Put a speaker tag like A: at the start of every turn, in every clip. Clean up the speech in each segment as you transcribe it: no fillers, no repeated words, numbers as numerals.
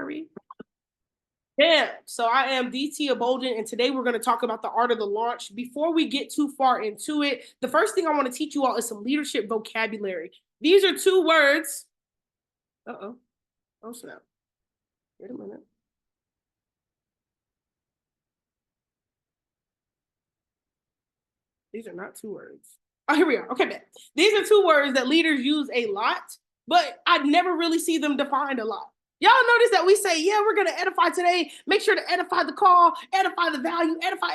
A: Sorry. Yeah, so I am the Tia Bolden, and today we're going to talk about the art of the launch. Before we get too far into it, the first thing I want to teach you all is some leadership vocabulary. These are two words. Uh-oh. Oh, snap. Wait a minute. These are not two words. Oh, here we are. Okay, man. These are two words that leaders use a lot, but I never really see them defined a lot. Y'all notice that we say, yeah, we're going to edify today. Make sure to edify the call, edify the value, edify.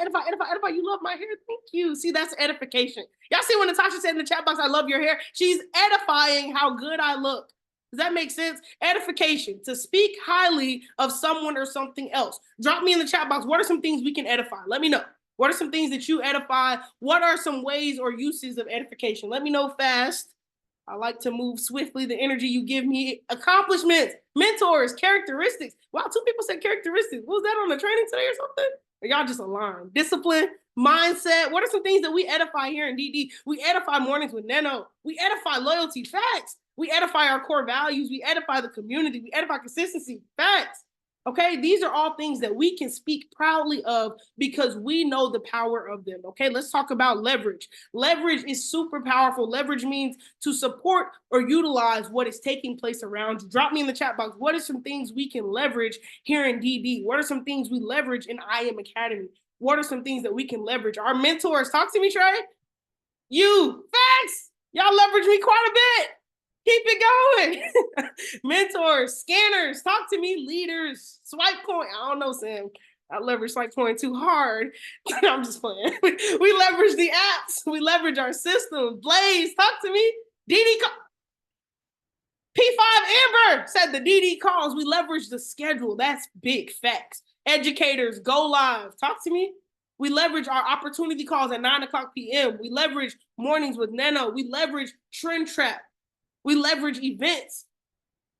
A: You love my hair. Thank you. See, that's edification. Y'all see when Natasha said in the chat box, I love your hair. She's edifying how good I look. Does that make sense? Edification, to speak highly of someone or something else. Drop me in the chat box. What are some things we can edify? Let me know. What are some things that you edify? What are some ways or uses of edification? Let me know fast. I like to move swiftly. The energy you give me, accomplishments, mentors, characteristics. Wow, two people said characteristics. What was that on the training today or something? Or y'all just aligned? Discipline, mindset. What are some things that we edify here in DD? We edify mornings with Nano. We edify loyalty, facts. We edify our core values. We edify the community. We edify consistency, facts. Okay, these are all things that we can speak proudly of because we know the power of them. Okay, let's talk about leverage. Leverage is super powerful. Leverage means to support or utilize what is taking place around you. Drop me in the chat box. What are some things we can leverage here in DD? What are some things we leverage in I Am Academy? What are some things that we can leverage? Our mentors, talk to me, Trey. You, facts. Y'all leverage me quite a bit. Keep it going. Mentors, scanners, talk to me. Leaders, swipe coin. I don't know, Sam. I leverage swipe coin too hard. I'm just playing. We leverage the apps. We leverage our systems. Blaze, talk to me. DD P5 Amber said the DD calls. We leverage the schedule. That's big facts. Educators, go live. Talk to me. We leverage our opportunity calls at 9:00 p.m. We leverage mornings with Nano. We leverage Trend Trap. We leverage events.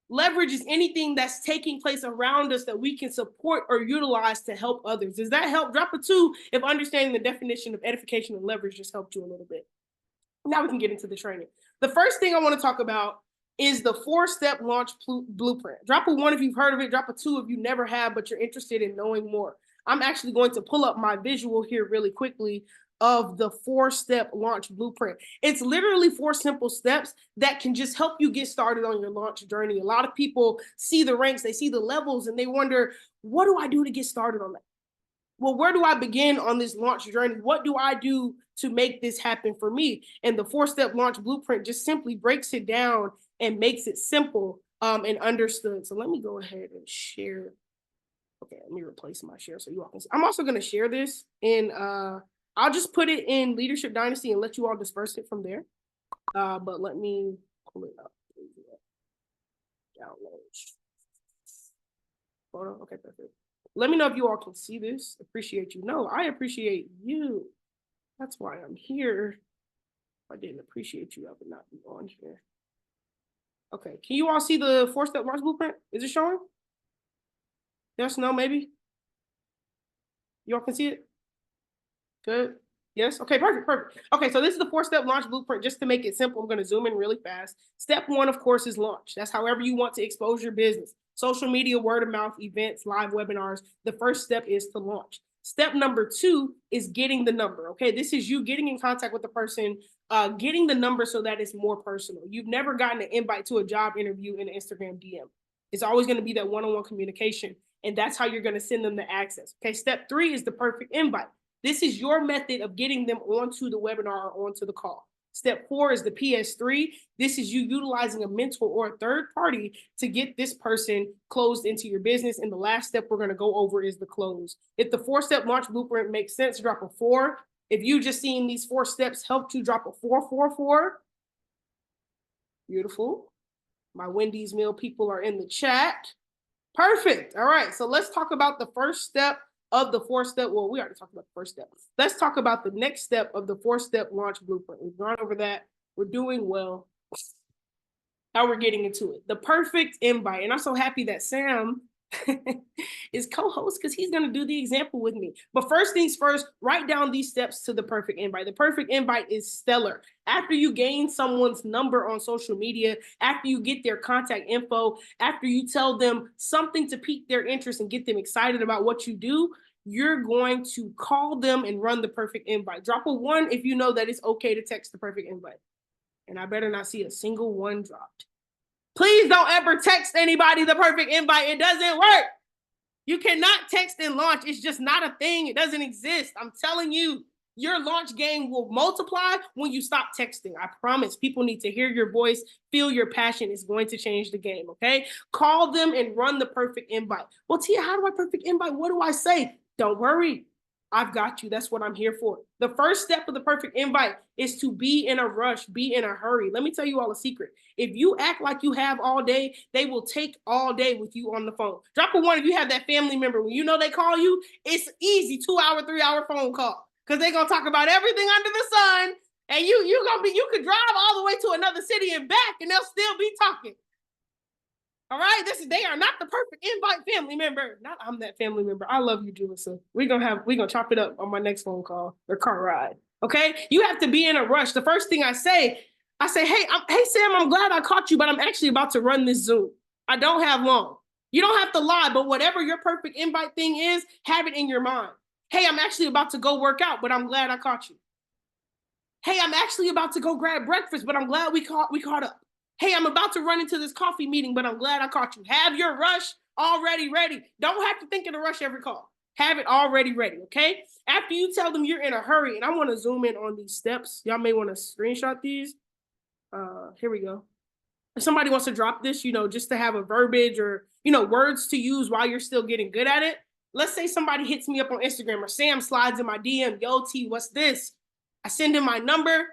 A: Leverage is anything that's taking place around us that we can support or utilize to help others. Does that help? Drop a 2 if understanding the definition of edification and leverage just helped you a little bit. Now we can get into the training. The first thing I want to talk about is the 4-step launch blueprint. Drop a 1 if you've heard of it. Drop a 2 if you never have, but you're interested in knowing more. I'm actually going to pull up my visual here really quickly of the 4-step launch blueprint. It's literally 4 simple steps that can just help you get started on your launch journey. A lot of people see the ranks, they see the levels, and they wonder, what do I do to get started on that? Well, where do I begin on this launch journey? What do I do to make this happen for me? And the 4-step launch blueprint just simply breaks it down and makes it simple and understood. So let me go ahead and share. Okay, let me replace my share so you all can see. I'm also going to share this in I'll just put it in Leadership Dynasty and let you all disperse it from there. But let me pull it up. Download. Hold on. Okay, perfect. Let me know if you all can see this. Appreciate you. No, I appreciate you. That's why I'm here. If I didn't appreciate you, I would not be on here. Okay, can you all see the 4-step launch blueprint? Is it showing? Yes, no, maybe? You all can see it? Good. Yes. Okay, perfect. Okay, so this is the 4-step launch blueprint. Just to make it simple, I'm going to zoom in really fast. Step 1, of course, is launch. That's however you want to expose your business. Social media, word of mouth, events, live webinars. The first step is to launch. Step number 2 is getting the number. Okay, this is you getting in contact with the person, getting the number so that it's more personal. You've never gotten an invite to a job interview in an Instagram DM. It's always going to be that one-on-one communication, and that's how you're going to send them the access. Okay, step 3 is the perfect invite. This is your method of getting them onto the webinar or onto the call. Step 4 is the PS3. This is you utilizing a mentor or a third party to get this person closed into your business. And the last step we're going to go over is the close. If the 4-step launch blueprint makes sense, drop a 4. If you just seeing these 4 steps helped you, drop a 4. Beautiful. My Wendy's meal people are in the chat. Perfect. All right. So let's talk about the first step of the 4-step. Well, we already talked about the first step. Let's talk about the next step of the 4-step launch blueprint. We've gone over that. We're doing well. Now we're getting into it. The perfect invite. And I'm so happy that Sam is co-host because he's going to do the example with me. But first things first, write down these steps to the perfect invite. The perfect invite is stellar. After you gain someone's number on social media, after you get their contact info, after you tell them something to pique their interest and get them excited about what you do, you're going to call them and run the perfect invite. Drop a 1 if you know that it's okay to text the perfect invite. And I better not see a single 1 dropped. Please don't ever text anybody the perfect invite. It doesn't work. You cannot text and launch. It's just not a thing. It doesn't exist. I'm telling you, your launch game will multiply when you stop texting. I promise. People need to hear your voice, feel your passion. It's going to change the game, okay? Call them and run the perfect invite. Well, Tia, how do I perfect invite? What do I say? Don't worry. I've got you. That's what I'm here for. The first step of the perfect invite is to be in a rush, be in a hurry. Let me tell you all a secret. If you act like you have all day, they will take all day with you on the phone. Drop a 1 if you have that family member. When you know they call you, it's easy 2-hour, 3-hour phone call because they're going to talk about everything under the sun. And you could drive all the way to another city and back and they'll still be talking. All right, they are not the perfect invite family member. Not I'm that family member. I love you, Julissa. We're gonna chop it up on my next phone call or car ride. Okay, you have to be in a rush. The first thing I say, hey Sam, I'm glad I caught you, but I'm actually about to run this Zoom. I don't have long. You don't have to lie, but whatever your perfect invite thing is, have it in your mind. Hey, I'm actually about to go work out, but I'm glad I caught you. Hey, I'm actually about to go grab breakfast, but I'm glad we caught up. Hey, I'm about to run into this coffee meeting, but I'm glad I caught you. Have your rush already ready. Don't have to think of the rush every call. Have it already ready, okay? After you tell them you're in a hurry, and I want to zoom in on these steps. Y'all may want to screenshot these. Here we go. If somebody wants to drop this, just to have a verbiage or, words to use while you're still getting good at it. Let's say somebody hits me up on Instagram or Sam slides in my DM. Yo, T, what's this? I send him my number.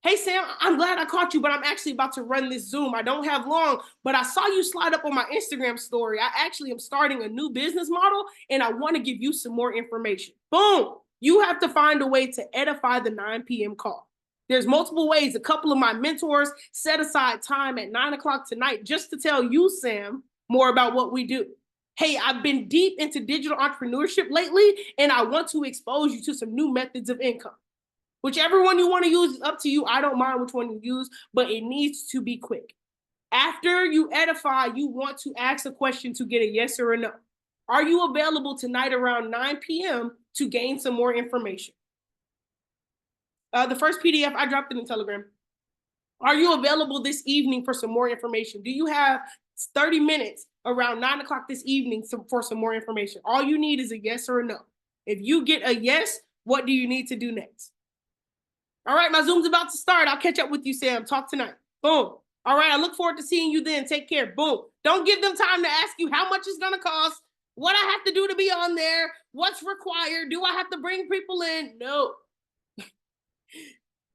A: Hey, Sam, I'm glad I caught you, but I'm actually about to run this Zoom. I don't have long, but I saw you slide up on my Instagram story. I actually am starting a new business model, and I want to give you some more information. Boom. You have to find a way to edify the 9 p.m. call. There's multiple ways. A couple of my mentors set aside time at 9 o'clock tonight just to tell you, Sam, more about what we do. Hey, I've been deep into digital entrepreneurship lately, and I want to expose you to some new methods of income. Whichever one you want to use is up to you. I don't mind which one you use, but it needs to be quick. After you edify, you want to ask a question to get a yes or a no. Are you available tonight around 9 p.m. to gain some more information? The first PDF, I dropped it in Telegram. Are you available this evening for some more information? Do you have 30 minutes around 9 o'clock this evening for some more information? All you need is a yes or a no. If you get a yes, what do you need to do next? All right, my Zoom's about to start. I'll catch up with you, Sam. Talk tonight. Boom. All right, I look forward to seeing you then. Take care. Boom. Don't give them time to ask you how much it's going to cost, what I have to do to be on there, what's required, do I have to bring people in? No.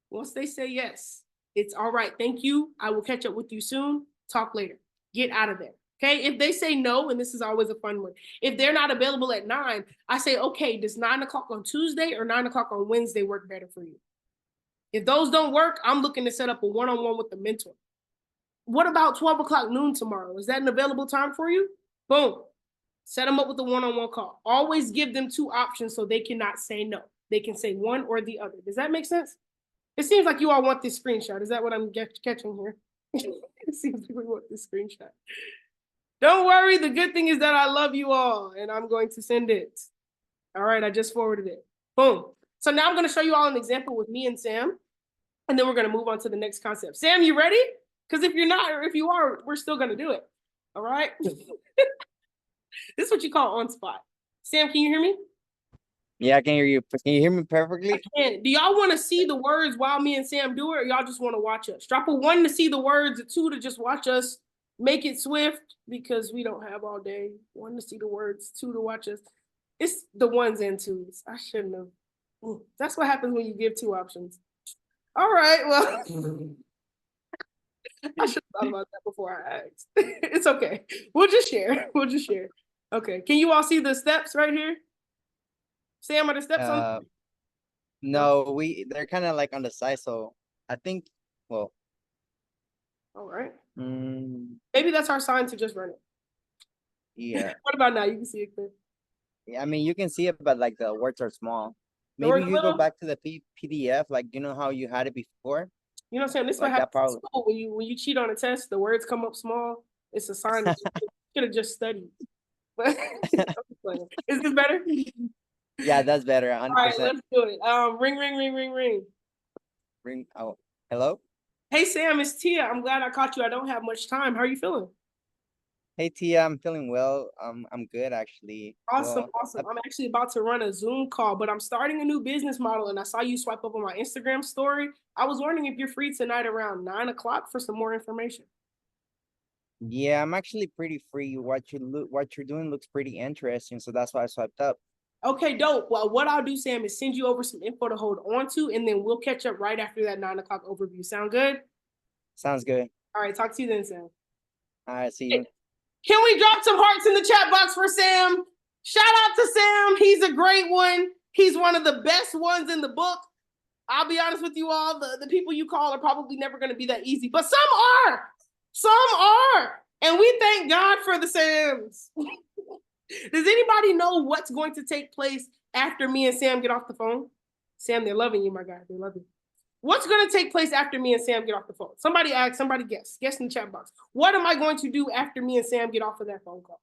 A: Once they say yes, it's all right. Thank you. I will catch up with you soon. Talk later. Get out of there. Okay, if they say no, and this is always a fun one, if they're not available at 9, I say, okay, does 9 o'clock on Tuesday or 9 o'clock on Wednesday work better for you? If those don't work, I'm looking to set up a one-on-one with the mentor. What about 12 o'clock noon tomorrow? Is that an available time for you? Boom. Set them up with a one-on-one call. Always give them 2 options so they cannot say no. They can say one or the other. Does that make sense? It seems like you all want this screenshot. Is that what I'm catching here? It seems like we want this screenshot. Don't worry. The good thing is that I love you all, and I'm going to send it. All right, I just forwarded it. Boom. So now I'm going to show you all an example with me and Sam, and then we're going to move on to the next concept. Sam, you ready? Because if you're not, or if you are, we're still going to do it. All right? This is what you call on spot. Sam, can you hear me?
B: Yeah, I can hear you. Can you hear me perfectly?
A: Do y'all want to see the words while me and Sam do it, or y'all just want to watch us? Drop a 1 to see the words, a 2 to just watch us. Make it swift because we don't have all day. 1 to see the words, 2 to watch us. It's the 1s and 2s. I shouldn't have. That's what happens when you give 2 options. All right, well, I should have thought about that before I asked. It's okay. We'll just share. Okay, can you all see the steps right here? Sam, are the steps on?
B: No, they're kind of like on the side, so I think, well.
A: All right. Maybe that's our sign to just run it.
B: Yeah.
A: What about now? You can see it clear.
B: Yeah, I mean, you can see it, but like the words are small.
A: The
B: Maybe
A: word's
B: you go
A: little.
B: back to the PDF, like you know how you had it before,
A: You know what I'm saying? This is what
B: like that
A: happens in
B: probably.
A: school when you cheat on a test. The words come up small. It's a sign that you should have just studied. But is this better?
B: Yeah, that's better,
A: All right,
B: 100%.
A: let's do it. Ring, ring, ring, ring, ring.
B: Ring. Oh, hello.
A: Hey Sam, it's Tia. I'm glad I caught you. I don't have much time. How are you feeling?
B: Hey Tia, I'm feeling well. I'm good actually.
A: Awesome,
B: Well,
A: awesome. I'm actually about to run a Zoom call, but I'm starting a new business model, and I saw you swipe up on my Instagram story. I was wondering if you're free tonight around 9 o'clock for some more information.
B: yeah, I'm actually pretty free. What you're doing looks pretty interesting, so that's why I swiped up.
A: Okay, dope. Well, what I'll do, Sam, is send you over some info to hold on to, and then we'll catch up right after that 9 o'clock overview. Sound good?
B: Sounds good.
A: All right, talk to you then, Sam.
B: All right, see you.
A: Can we drop some hearts in the chat box for Sam? Shout out to Sam. He's a great one. He's one of the best ones in the book. I'll be honest with you all, the people you call are probably never going to be that easy, but some are. Some are. And we thank God for the Sams. Does anybody know what's going to take place after me and Sam get off the phone? Sam, they're loving you, my guy. They love you. What's going to take place after me and Sam get off the phone? Somebody ask, somebody guess. Guess in the chat box. What am I going to do after me and Sam get off of that phone call?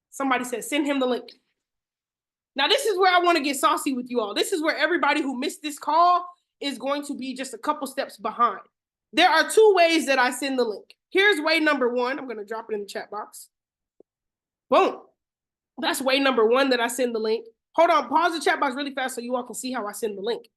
A: Somebody said, send him the link. Now, this is where I want to get saucy with you all. This is where everybody who missed this call is going to be just a couple steps behind. There are two ways that I send the link. Here's way number one. I'm going to drop it in the chat box. Boom. That's way number one that I send the link. Hold on, pause the chat box really fast so you all can see how I send the link.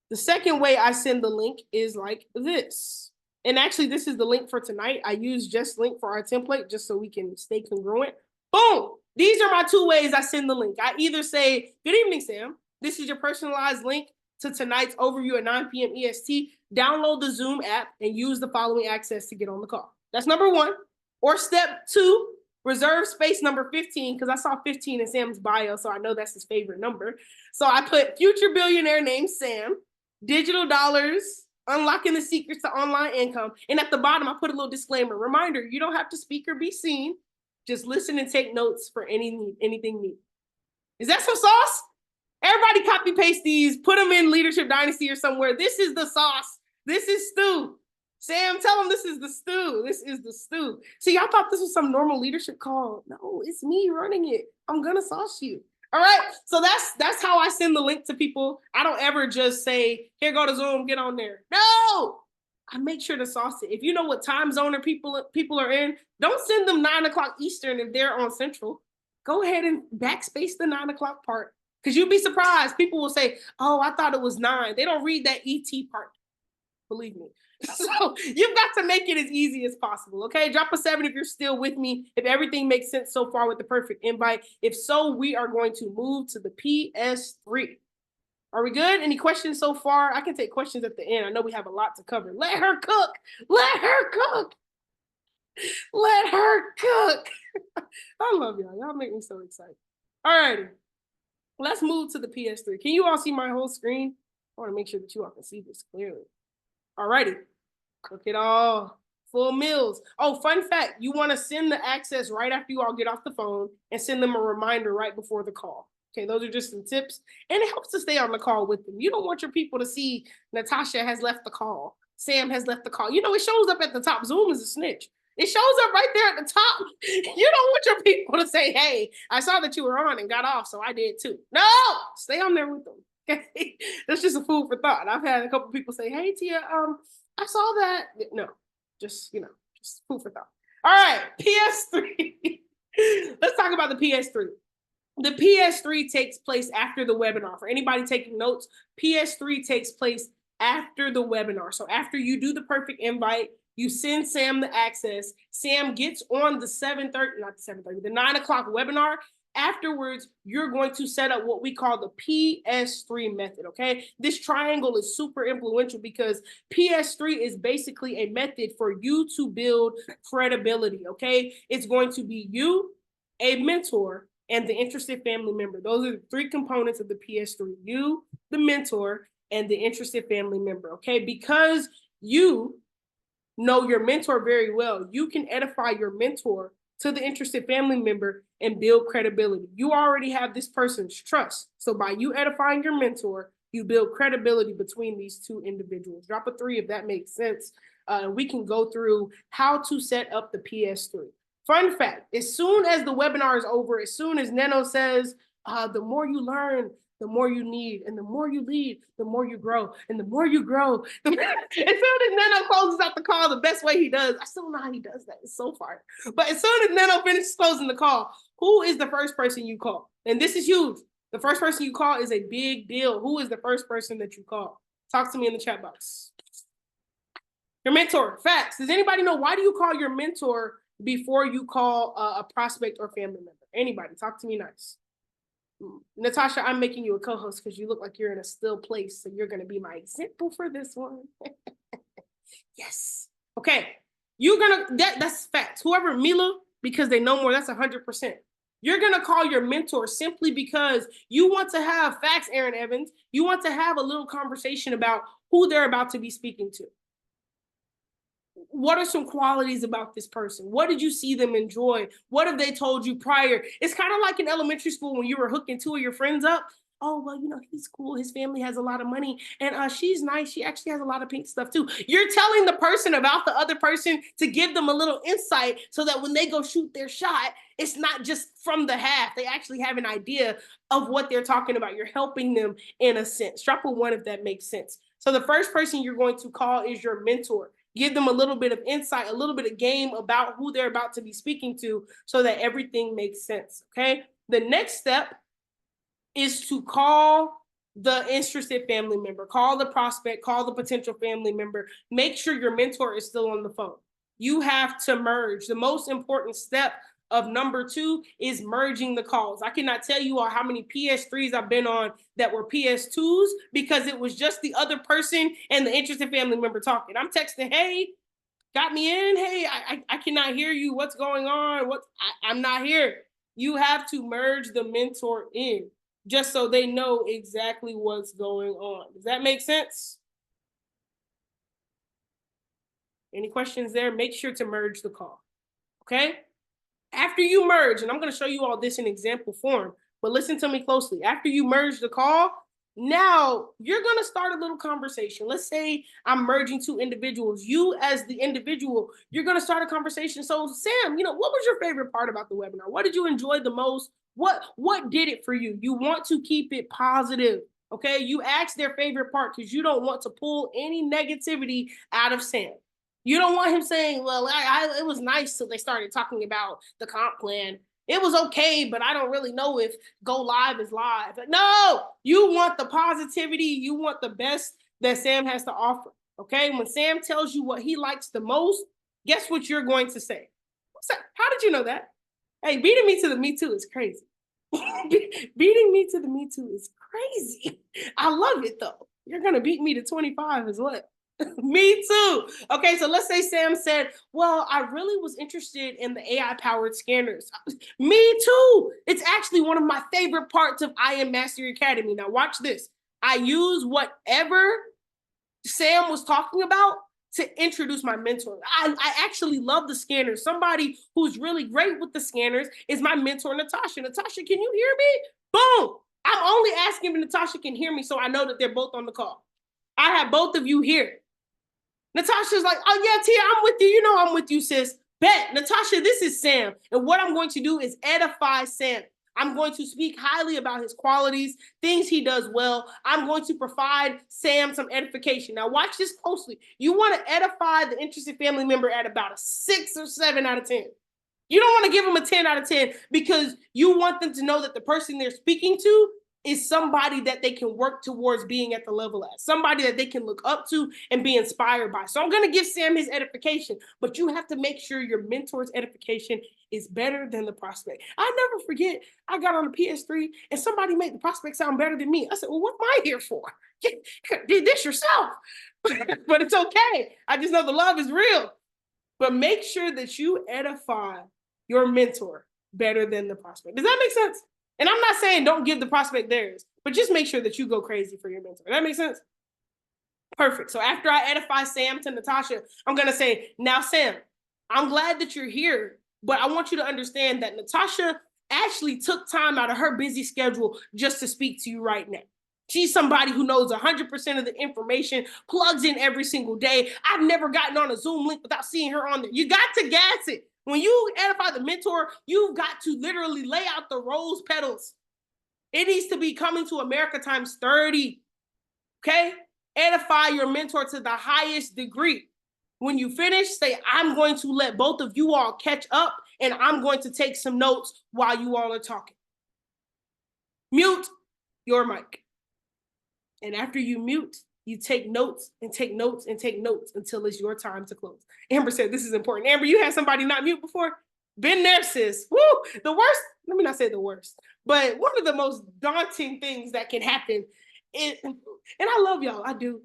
A: The second way I send the link is like this. And actually, this is the link for tonight. I use just link for our template just so we can stay congruent. Boom. These are my two ways I send the link. I either say, good evening, Sam. This is your personalized link to tonight's overview at 9 p.m. EST. Download the Zoom app and use the following access to get on the call. That's number one. Or step two, reserve space number 15, because I saw 15 in Sam's bio, so I know that's his favorite number. So I put future billionaire named Sam, digital dollars, unlocking the secrets to online income. And at the bottom, I put a little disclaimer. Reminder, you don't have to speak or be seen. Just listen and take notes for anything needed. Is that some sauce? Everybody copy paste these, put them in Leadership Dynasty or somewhere. This is the sauce. This is stew. Sam, tell them this is the stew. This is the stew. See, I thought this was some normal leadership call. No, it's me running it. I'm gonna sauce you. All right. So that's how I send the link to people. I don't ever just say, here, go to Zoom, get on there. No, I make sure to sauce it. If you know what time zone or people are in, don't send them 9 o'clock Eastern if they're on Central. Go ahead and backspace the 9 o'clock part. Because you'll be surprised. People will say, oh, I thought it was 9. They don't read that ET part. Believe me. So you've got to make it as easy as possible, okay? Drop a 7 if you're still with me, if everything makes sense so far with the perfect invite. If so, we are going to move to the PS3. Are we good? Any questions so far? I can take questions at the end. I know we have a lot to cover. Let her cook. Let her cook. Let her cook. I love y'all. Y'all make me so excited. All righty. Let's move to the PS3. Can you all see my whole screen? I want to make sure that you all can see this clearly. All righty. Cook it all. Full meals. Oh, fun fact. You want to send the access right after you all get off the phone and send them a reminder right before the call. Okay, those are just some tips. And it helps to stay on the call with them. You don't want your people to see Natasha has left the call. Sam has left the call. You know, it shows up at the top. Zoom is a snitch. It shows up right there at the top. You don't want your people to say, hey, I saw that you were on and got off, so I did too. No, stay on there with them. Okay? That's just a food for thought. I've had a couple people say, hey, Tia, I saw that. No, just food for thought. All right, PS3. Let's talk about the PS3. The PS3 takes place after the webinar. For anybody taking notes, PS3 takes place after the webinar. So after you do the perfect invite, you send Sam the access. Sam gets on the 9 o'clock webinar. Afterwards, you're going to set up what we call the PS3 method, okay? This triangle is super influential because PS3 is basically a method for you to build credibility, okay? It's going to be you, a mentor, and the interested family member. Those are the three components of the PS3. You, the mentor, and the interested family member, okay? Because you know your mentor very well, you can edify your mentor to the interested family member and build credibility. You already have this person's trust. So by you edifying your mentor, you build credibility between these two individuals. Drop a 3 if that makes sense. We can go through how to set up the PS3. Fun fact, as soon as the webinar is over, as soon as Neno says, the more you learn, the more you need, and the more you lead, the more you grow, and the more you grow. As soon as Neno closes out the call, the best way he does, I still don't know how he does that. It's so far. But as soon as Neno finishes closing the call, who is the first person you call? And this is huge. The first person you call is a big deal. Who is the first person that you call? Talk to me in the chat box. Your mentor. Facts. Does anybody know why do you call your mentor before you call a prospect or family member? Anybody? Talk to me nice. Natasha, I'm making you a co-host because you look like you're in a still place, so you're going to be my example for this one. Yes. Okay. You're going to, that's facts. Whoever, Mila, because they know more, that's 100%. You're going to call your mentor simply because you want to have facts, Aaron Evans. You want to have a little conversation about who they're about to be speaking to. What are some qualities about this person? What did you see them enjoy? What have they told you prior? It's kind of like in elementary school when you were hooking 2 of your friends up. Oh, well, you know, he's cool. His family has a lot of money. And she's nice. She actually has a lot of pink stuff, too. You're telling the person about the other person to give them a little insight so that when they go shoot their shot, it's not just from the half. They actually have an idea of what they're talking about. You're helping them in a sense. Drop a 1 if that makes sense. So the first person you're going to call is your mentor. Give them a little bit of insight, a little bit of game about who they're about to be speaking to so that everything makes sense, okay? The next step is to call the interested family member, call the prospect, call the potential family member. Make sure your mentor is still on the phone. You have to merge. The most important step of number 2 is merging the calls. I cannot tell you all how many PS3s I've been on that were PS2s because it was just the other person and the interested family member talking. I'm texting, hey, got me in? Hey, I cannot hear you. What's going on? I'm not here. You have to merge the mentor in just so they know exactly what's going on. Does that make sense? Any questions there? Make sure to merge the call, okay? After you merge, and I'm going to show you all this in example form, but listen to me closely. After you merge the call, now you're going to start a little conversation. Let's say I'm merging 2 individuals. You as the individual, you're going to start a conversation. So Sam, you know, what was your favorite part about the webinar? What did you enjoy the most? What did it for you? You want to keep it positive. Okay, you ask their favorite part because you don't want to pull any negativity out of Sam. You don't want him saying, well, it was nice till they started talking about the comp plan. It was okay, but I don't really know if go live is live. No, you want the positivity. You want the best that Sam has to offer, okay? When Sam tells you what he likes the most, guess what you're going to say? How did you know that? Hey, beating me to the Me Too is crazy. Beating me to the Me Too is crazy. I love it, though. You're going to beat me to 25 as well. Me too. Okay, so let's say Sam said, well, I really was interested in the AI-powered scanners. Me too. It's actually one of my favorite parts of I Am Mastery Academy. Now watch this. I use whatever Sam was talking about to introduce my mentor. I actually love the scanners. Somebody who's really great with the scanners is my mentor, Natasha. Natasha, can you hear me? Boom. I'm only asking if Natasha can hear me so I know that they're both on the call. I have both of you here. Natasha's like, oh yeah, Tia, I'm with you. You know I'm with you, sis. Bet. Natasha, this is Sam. And what I'm going to do is edify Sam. I'm going to speak highly about his qualities, things he does well. I'm going to provide Sam some edification. Now watch this closely. You want to edify the interested family member at about a 6 or 7 out of 10. You don't want to give them a 10 out of 10 because you want them to know that the person they're speaking to is somebody that they can work towards being at the level as, somebody that they can look up to and be inspired by. So I'm going to give Sam his edification, but you have to make sure your mentor's edification is better than the prospect. I never forget, I got on the PS3 and somebody made the prospect sound better than me. I said, well, what am I here for? Did this yourself. But it's okay. I just know the love is real. But make sure that you edify your mentor better than the prospect. Does that make sense? And I'm not saying don't give the prospect theirs, but just make sure that you go crazy for your mentor. Does that make sense? Perfect. So after I edify Sam to Natasha, I'm going to say, now, Sam, I'm glad that you're here. But I want you to understand that Natasha actually took time out of her busy schedule just to speak to you right now. She's somebody who knows 100% of the information, plugs in every single day. I've never gotten on a Zoom link without seeing her on there. You got to gas it. When you edify the mentor, you've got to literally lay out the rose petals. It needs to be coming to America times 30. Okay? Edify your mentor to the highest degree. When you finish, say, I'm going to let both of you all catch up and I'm going to take some notes while you all are talking. Mute your mic. And after you mute, you take notes and take notes and take notes until it's your time to close. Amber said this is important. Amber, you had somebody not mute before? Been there, sis. Woo! The worst, let me not say the worst, but one of the most daunting things that can happen is, and I love y'all, I do.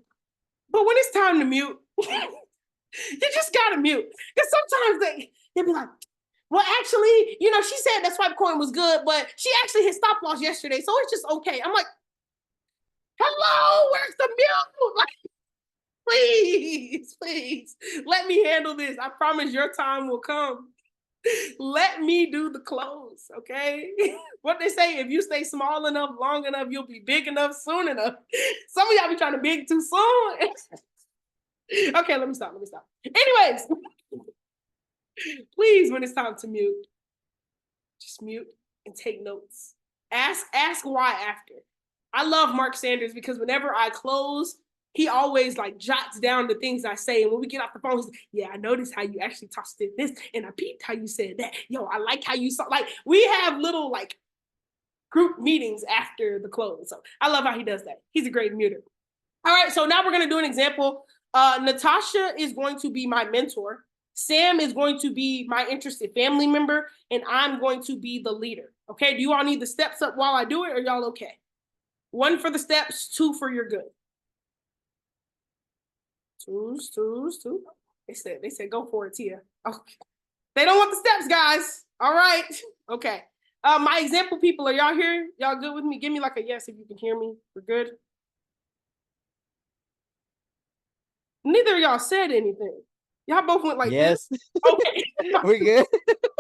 A: But when it's time to mute, you just gotta mute. Because sometimes they'll be like, well, actually, you know, she said that swipe coin was good, but she actually hit stop loss yesterday, so it's just okay. I'm like, hello, where's the mute? Like, please, let me handle this. I promise your time will come. Let me do the close, okay? What they say, if you stay small enough, long enough, you'll be big enough soon enough. Some of y'all be trying to big too soon. Okay, let me stop. Anyways, please, when it's time to mute, just mute and take notes. Ask why after. I love Mark Sanders because whenever I close, he always like jots down the things I say. And when we get off the phone, he's like, yeah, I noticed how you actually tossed it this, and I peeped how you said that. Yo, I like how you saw, like, we have little like group meetings after the close. So I love how he does that. He's a great muter. All right, so now we're gonna do an example. Natasha is going to be my mentor. Sam is going to be my interested family member, and I'm going to be the leader. Okay, do you all need the steps up while I do it, or y'all okay? 1 for the steps, 2 for your good. Twos. They said go for it, Tia. Okay. They don't want the steps, guys. All right. Okay. My example people, are y'all here? Y'all good with me? Give me like a yes if you can hear me. We're good. Neither of y'all said anything. Y'all both went like
B: yes.
A: this. Okay.
B: We're good.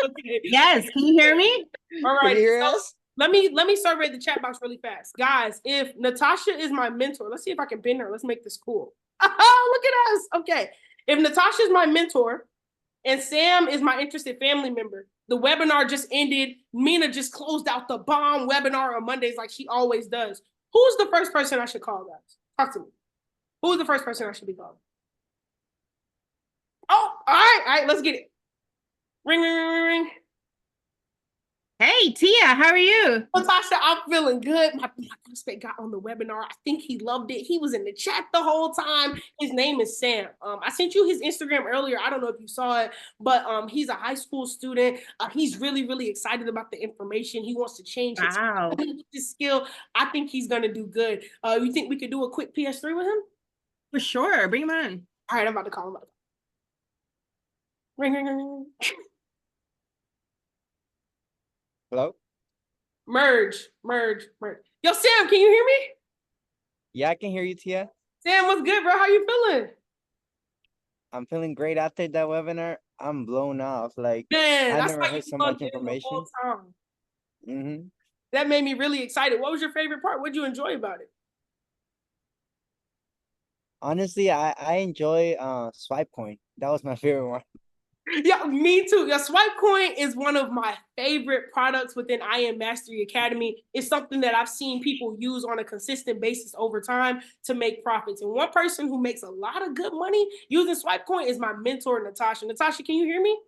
C: Okay. Yes. Can you hear me?
A: All right.
B: Can you hear us?
A: Let me survey the chat box really fast. Guys, if Natasha is my mentor, let's see if I can bend her. Let's make this cool. Oh, look at us. Okay. If Natasha is my mentor and Sam is my interested family member, the webinar just ended. Mina just closed out the bomb webinar on Mondays like she always does. Who's the first person I should call, guys? Talk to me. Who's the first person I should be calling? Oh, all right, let's get it. Ring.
C: Hey, Tia, how are you?
A: Natasha, I'm feeling good. My prospect got on the webinar. I think he loved it. He was in the chat the whole time. His name is Sam. I sent you his Instagram earlier. I don't know if you saw it, but he's a high school student. He's really, really excited about the information. He wants to change his skill. I think he's going to do good. You think we could do a quick PS3 with him?
C: For sure. Bring him on.
A: All right, I'm about to call him up. Ring.
B: Hello?
A: Merge. Yo, Sam, can you hear me?
B: Yeah, I can hear you, Tia.
A: Sam, what's good, bro? How you feeling?
B: I'm feeling great after that webinar. I'm blown off. Like,
A: Man,
B: I never heard so much information.
A: That made me really excited. What was your favorite part? What did you enjoy about it?
B: Honestly, I enjoy swipe coin. That was my favorite one.
A: Yeah, me too. Yeah, Swipe Coin is one of my favorite products within I Am Mastery Academy. It's something that I've seen people use on a consistent basis over time to make profits. And one person who makes a lot of good money using Swipe Coin is my mentor, Natasha. Natasha, can you hear me?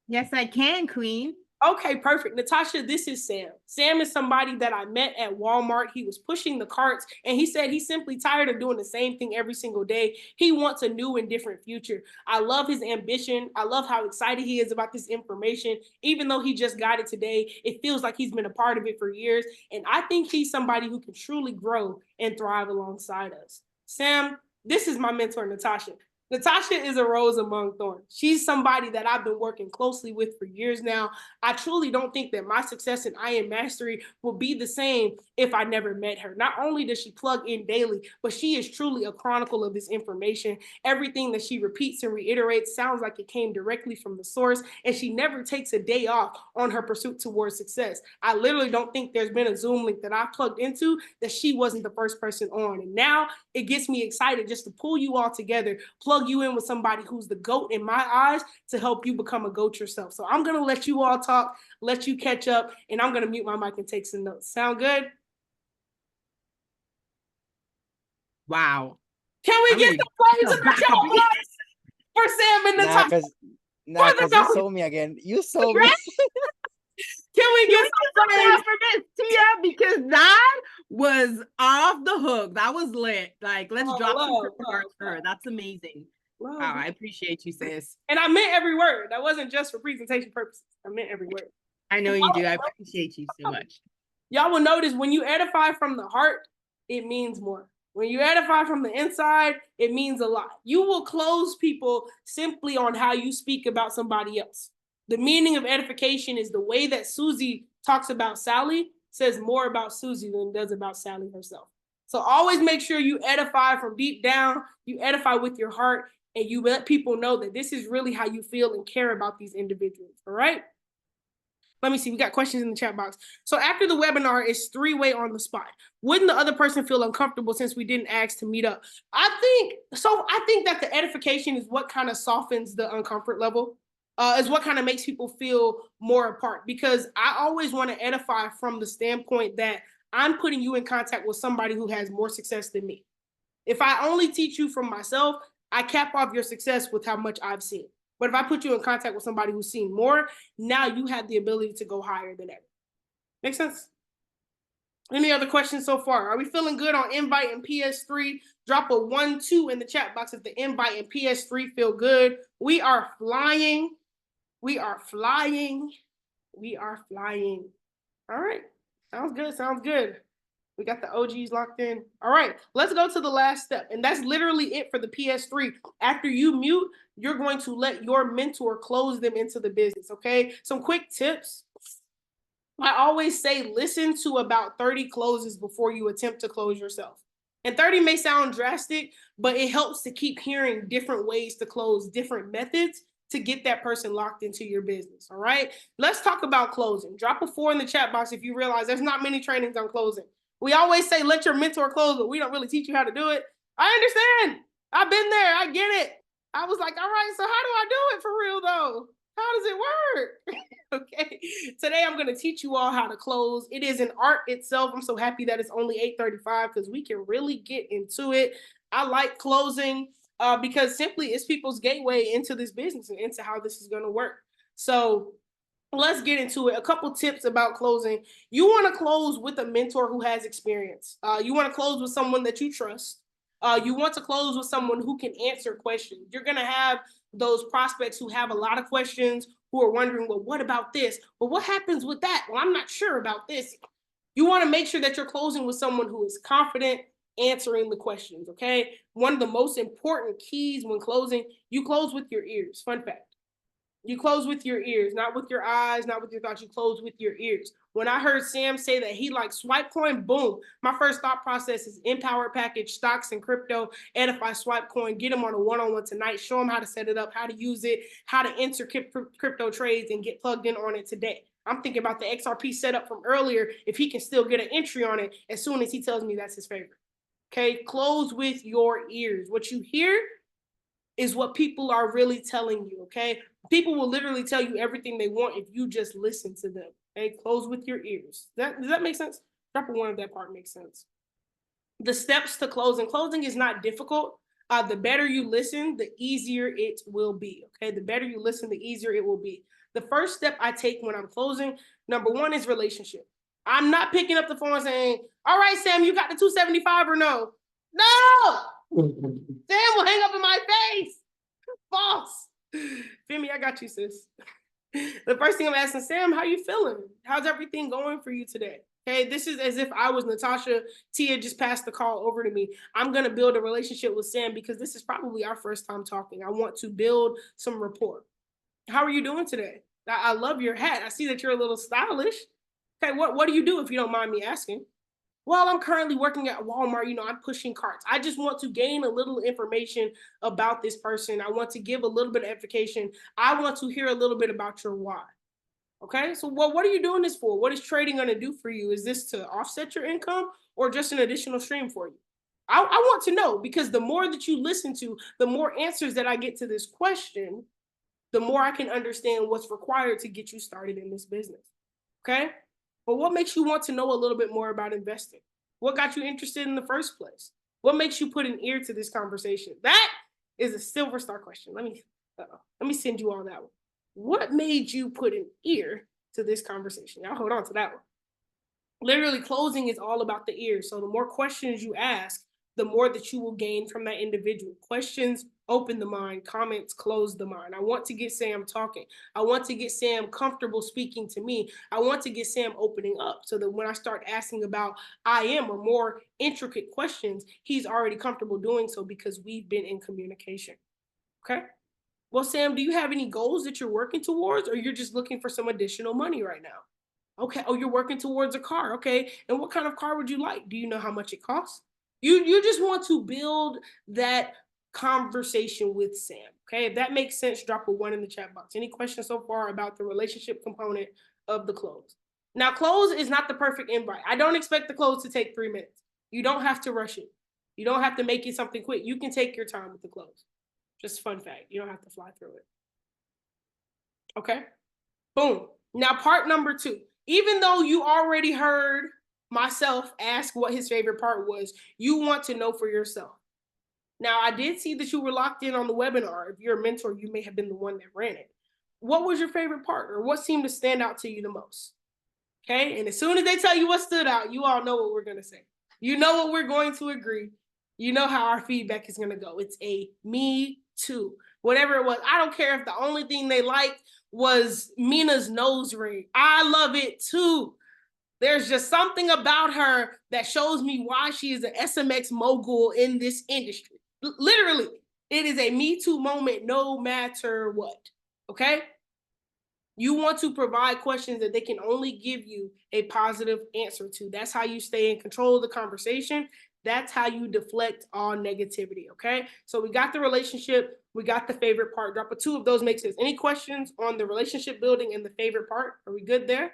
C: Yes, I can, Queen.
A: Okay, perfect. Natasha, this is Sam. Sam is somebody that I met at Walmart. He was pushing the carts, and he said he's simply tired of doing the same thing every single day. He wants a new and different future. I love his ambition. I love how excited he is about this information. Even though he just got it today, it feels like he's been a part of it for years. And I think he's somebody who can truly grow and thrive alongside us. Sam, this is my mentor, Natasha. Natasha is a rose among thorns. She's somebody that I've been working closely with for years now. I truly don't think that my success in IM Mastery will be the same if I never met her. Not only does she plug in daily, but she is truly a chronicle of this information. Everything that she repeats and reiterates sounds like it came directly from the source, and she never takes a day off on her pursuit towards success. I literally don't think there's been a Zoom link that I've plugged into that she wasn't the first person on. And now it gets me excited just to pull you all together, plug you in with somebody who's the GOAT in my eyes to help you become a GOAT yourself. So I'm going to let you all talk, let you catch up, and I'm going to mute my mic and take some notes. Sound good?
C: Wow.
A: Can we get the plays in the chat box for Sam and Natasha?
B: Because you sold me again. You sold me.
A: Can we get some plays
C: for this, Tia? Because that was off the hook. That was lit. Like, let's drop some remarks for her. That's amazing. Wow, I appreciate you, sis.
A: And I meant every word. That wasn't just for presentation purposes. I meant every word.
C: I know you do. I appreciate you so much.
A: Y'all will notice when you edify from the heart, it means more. When you edify from the inside, it means a lot. You will close people simply on how you speak about somebody else. The meaning of edification is the way that Susie talks about Sally says more about Susie than it does about Sally herself. So always make sure you edify from deep down, you edify with your heart, and you let people know that this is really how you feel and care about these individuals, all right? Let me see, we got questions in the chat box. So after the webinar, it's 3-way on the spot. Wouldn't the other person feel uncomfortable since we didn't ask to meet up? I think that the edification is what kind of softens the uncomfort level. Is what kind of makes people feel more apart, because I always want to edify from the standpoint that I'm putting you in contact with somebody who has more success than me. If I only teach you from myself, I cap off your success with how much I've seen. But if I put you in contact with somebody who's seen more, now you have the ability to go higher than ever. Make sense? Any other questions so far? Are we feeling good on invite and PS3? Drop a 1-2 in the chat box if the invite and PS3 feel good. We are flying. We are flying. We are flying. All right. Sounds good. Sounds good. We got the OGs locked in. All right. Let's go to the last step. And that's literally it for the PS3. After you mute, you're going to let your mentor close them into the business. Okay. Some quick tips. I always say listen to about 30 closes before you attempt to close yourself. And 30 may sound drastic, but it helps to keep hearing different ways to close, different methods to get that person locked into your business. All right. Let's talk about closing. Drop a 4 in the chat box if you realize there's not many trainings on closing. We always say let your mentor close, but we don't really teach you how to do it. I understand. I've been there. I get it. I was like, all right, so how do I do it for real though? How does it work? Okay. Today I'm going to teach you all how to close. It is an art itself. I'm so happy that it's only 8:35 because we can really get into it. I like closing because simply it's people's gateway into this business and into how this is going to work. So let's get into it. A couple tips about closing. You want to close with a mentor who has experience. You want to close with someone that you trust. You want to close with someone who can answer questions. You're going to have those prospects who have a lot of questions, who are wondering, well, what about this? Well, what happens with that? Well, I'm not sure about this. You want to make sure that you're closing with someone who is confident answering the questions, okay? One of the most important keys when closing, you close with your ears. Fun fact. You close with your ears, not with your eyes, not with your thoughts. You close with your ears. When I heard Sam say that he likes swipe coin, boom. My first thought process is Empower package, stocks and crypto, edify swipe coin, get him on a one-on-one tonight, show him how to set it up, how to use it, how to enter crypto trades and get plugged in on it today. I'm thinking about the XRP setup from earlier, if he can still get an entry on it as soon as he tells me that's his favorite. Okay, close with your ears. What you hear is what people are really telling you, okay? People will literally tell you everything they want if you just listen to them, okay? Close with your ears. Does that make sense? Drop a 1 if that part makes sense. The steps to closing. Closing is not difficult. The better you listen, the easier it will be, okay? The better you listen, the easier it will be. The first step I take when I'm closing, number 1 is relationship. I'm not picking up the phone and saying, all right, Sam, you got the 275 or no? No! Sam will hang up in my face. False. Femi, I got you, sis. The first thing I'm asking, Sam, how you feeling? How's everything going for you today? Okay, this is as if I was Natasha. Tia just passed the call over to me. I'm going to build a relationship with Sam because this is probably our first time talking. I want to build some rapport. How are you doing today? I love your hat. I see that you're a little stylish. Okay, what do you do if you don't mind me asking? Well, I'm currently working at Walmart. You know, I'm pushing carts. I just want to gain a little information about this person. I want to give a little bit of education. I want to hear a little bit about your why. Okay, so what are you doing this for? What is trading going to do for you? Is this to offset your income or just an additional stream for you? I want to know, because the more that you listen to, the more answers that I get to this question, the more I can understand what's required to get you started in this business. Okay, but what makes you want to know a little bit more about investing? What got you interested in the first place? What makes you put an ear to this conversation? That is a silver star question. Let me send you all that one. What made you put an ear to this conversation? Y'all hold on to that one. Literally, closing is all about the ear. So the more questions you ask, the more that you will gain from that individual. Questions open the mind, comments close the mind. I want to get Sam talking. I want to get Sam comfortable speaking to me. I want to get Sam opening up so that when I start asking about I am or more intricate questions, he's already comfortable doing so because we've been in communication. Okay? Well, Sam, do you have any goals that you're working towards, or you're just looking for some additional money right now? Okay. Oh, you're working towards a car. Okay. And what kind of car would you like? Do you know how much it costs? You just want to build that conversation with Sam. Okay. If that makes sense, drop a 1 in the chat box. Any questions so far about the relationship component of the close? Now, close is not the perfect invite. I don't expect the close to take 3 minutes. You don't have to rush it. You don't have to make it something quick. You can take your time with the close. Just fun fact. You don't have to fly through it. Okay. Boom. Now, part number 2. Even though you already heard myself ask what his favorite part was, you want to know for yourself. Now, I did see that you were locked in on the webinar. If you're a mentor, you may have been the one that ran it. What was your favorite part, or what seemed to stand out to you the most? Okay. And as soon as they tell you what stood out, you all know what we're going to say. You know what we're going to agree. You know how our feedback is going to go. It's a me too. Whatever it was. I don't care if the only thing they liked was Mina's nose ring. I love it too. There's just something about her that shows me why she is an SMX mogul in this industry. Literally, it is a me too moment no matter what. Okay? You want to provide questions that they can only give you a positive answer to. That's how you stay in control of the conversation. That's how you deflect all negativity, okay? So we got the relationship. We got the favorite part. Drop a 2 of those makes sense. Any questions on the relationship building and the favorite part? Are we good there?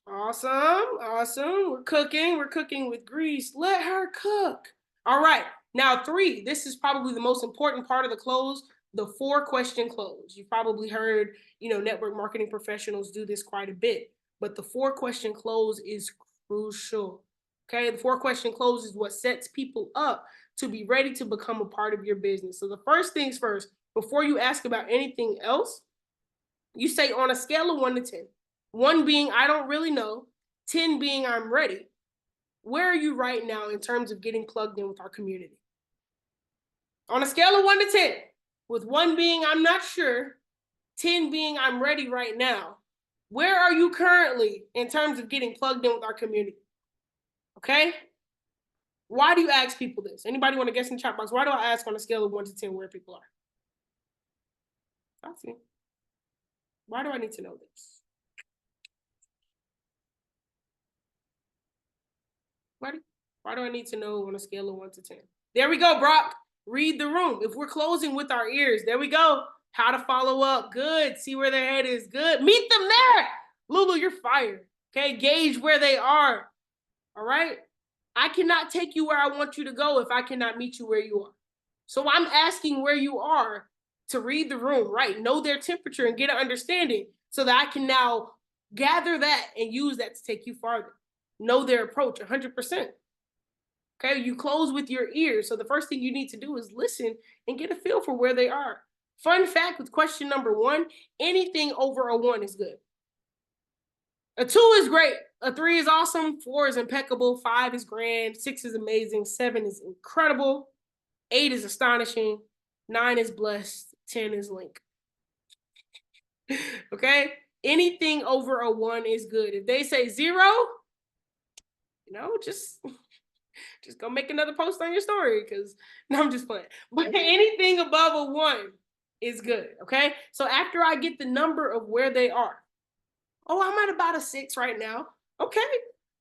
A: Awesome. Awesome. We're cooking with grease. Let her cook. All right. Now 3. This is probably the most important part of the close. The 4-question close. You've probably heard, network marketing professionals do this quite a bit, but the 4-question close is crucial. Okay, the 4-question close is what sets people up to be ready to become a part of your business. So the first things first, before you ask about anything else, you say on a scale of 1 to 10, 1 being I don't really know, 10 being I'm ready. Where are you right now in terms of getting plugged in with our community? On a scale of 1 to 10, with 1 being I'm not sure, 10 being I'm ready right now, where are you currently in terms of getting plugged in with our community? Okay? Why do you ask people this? Anybody want to guess in the chat box? Why do I ask on a scale of 1 to 10 where people are? I see. Why do I need to know this? Why do I need to know on a scale of 1 to 10? There we go, Brock. Read the room. If we're closing with our ears, there we go. How to follow up. Good. See where their head is. Good. Meet them there. Lulu, you're fired. Okay. Gauge where they are. All right. I cannot take you where I want you to go if I cannot meet you where you are. So I'm asking where you are to read the room, right? Know their temperature and get an understanding so that I can now gather that and use that to take you farther. Know their approach 100%. Okay, you close with your ears. So the first thing you need to do is listen and get a feel for where they are. Fun fact with question number 1, anything over a 1 is good. A 2 is great. A 3 is awesome. 4 is impeccable. 5 is grand. 6 is amazing. 7 is incredible. 8 is astonishing. 9 is blessed. 10 is link. Okay? Anything over a 1 is good. If they say 0, just go make another post on your story, because no, I'm just playing. But anything above a 1 is good, okay? So after I get the number of where they are, I'm at about a 6 right now. Okay,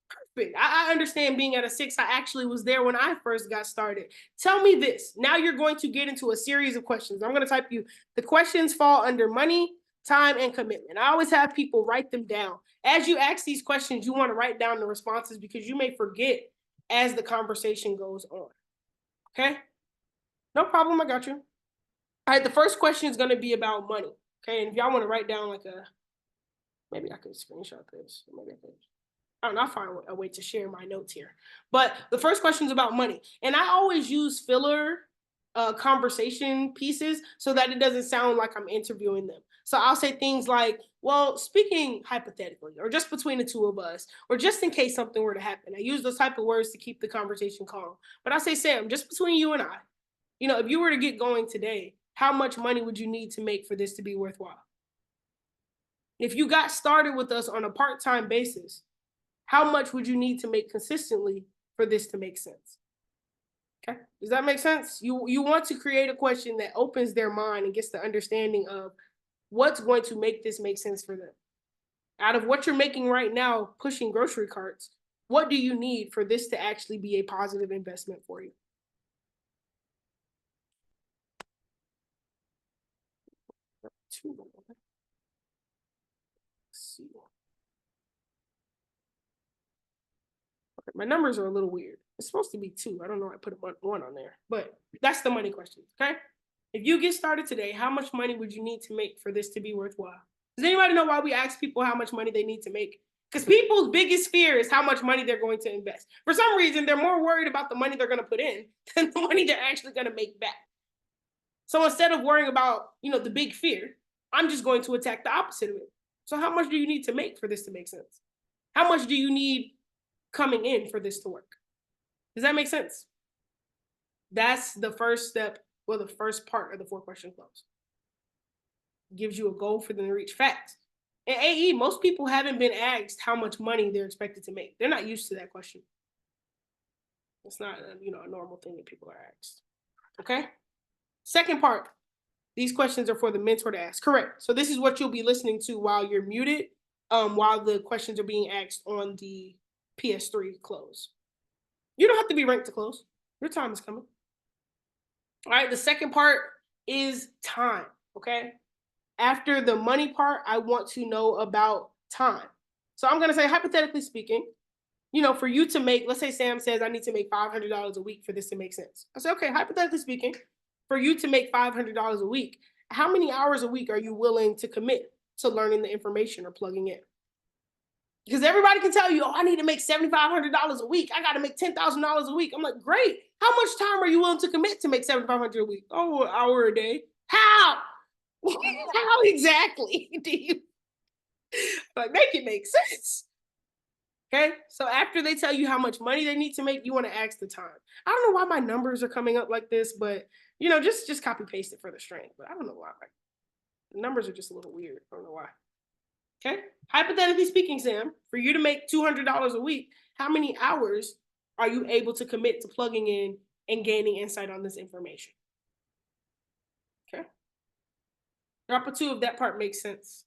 A: perfect. I understand being at a 6. I actually was there when I first got started. Tell me this. Now you're going to get into a series of questions. I'm going to type you. The questions fall under money, time, and commitment. I always have people write them down. As you ask these questions, you want to write down the responses, because you may forget as the conversation goes on. Okay? No problem. I got you. All right. The first question is going to be about money. Okay. And if y'all want to write down maybe I could screenshot this. Maybe I could. I don't know. I'll find a way to share my notes here. But the first question is about money. And I always use filler conversation pieces so that it doesn't sound like I'm interviewing them. So I'll say things like, well, speaking hypothetically, or just between the two of us, or just in case something were to happen. I use those type of words to keep the conversation calm. But I say, Sam, just between you and I, if you were to get going today, how much money would you need to make for this to be worthwhile? If you got started with us on a part-time basis, how much would you need to make consistently for this to make sense? Okay, does that make sense? You want to create a question that opens their mind and gets the understanding of what's going to make this make sense for them. Out of what you're making right now, pushing grocery carts, what do you need for this to actually be a positive investment for you? Let's see. Okay, my numbers are a little weird. It's supposed to be 2. I don't know. I put a 1 on there, but that's the money question. Okay. If you get started today, how much money would you need to make for this to be worthwhile? Does anybody know why we ask people how much money they need to make? Because people's biggest fear is how much money they're going to invest. For some reason, they're more worried about the money they're going to put in than the money they're actually going to make back. So instead of worrying about, the big fear, I'm just going to attack the opposite of it. So how much do you need to make for this to make sense? How much do you need coming in for this to work? Does that make sense? That's the first step, or the first part of the 4-question close. Gives you a goal for them to reach. Facts. In AE, most people haven't been asked how much money they're expected to make. They're not used to that question. It's not a normal thing that people are asked. Okay? Second part. These questions are for the mentor to ask. Correct. So this is what you'll be listening to while you're muted, while the questions are being asked on the PS3 close. You don't have to be ranked to close. Your time is coming. All right. The second part is time. Okay. After the money part, I want to know about time. So I'm going to say, hypothetically speaking, for you to make, let's say Sam says I need to make $500 a week for this to make sense. I say, okay, hypothetically speaking, for you to make $500 a week, how many hours a week are you willing to commit to learning the information or plugging in? Because everybody can tell you, I need to make $7,500 a week. I got to make $10,000 a week. I'm like, great. How much time are you willing to commit to make $7,500 a week? Oh, an hour a day. How? How exactly do you make it make sense? Okay. So after they tell you how much money they need to make, you want to ask the time. I don't know why my numbers are coming up like this, but just copy paste it for the strength. But I don't know why. The numbers are just a little weird. I don't know why. Okay. Hypothetically speaking, Sam, for you to make $200 a week, how many hours are you able to commit to plugging in and gaining insight on this information? Okay. Drop a 2 if that part makes sense.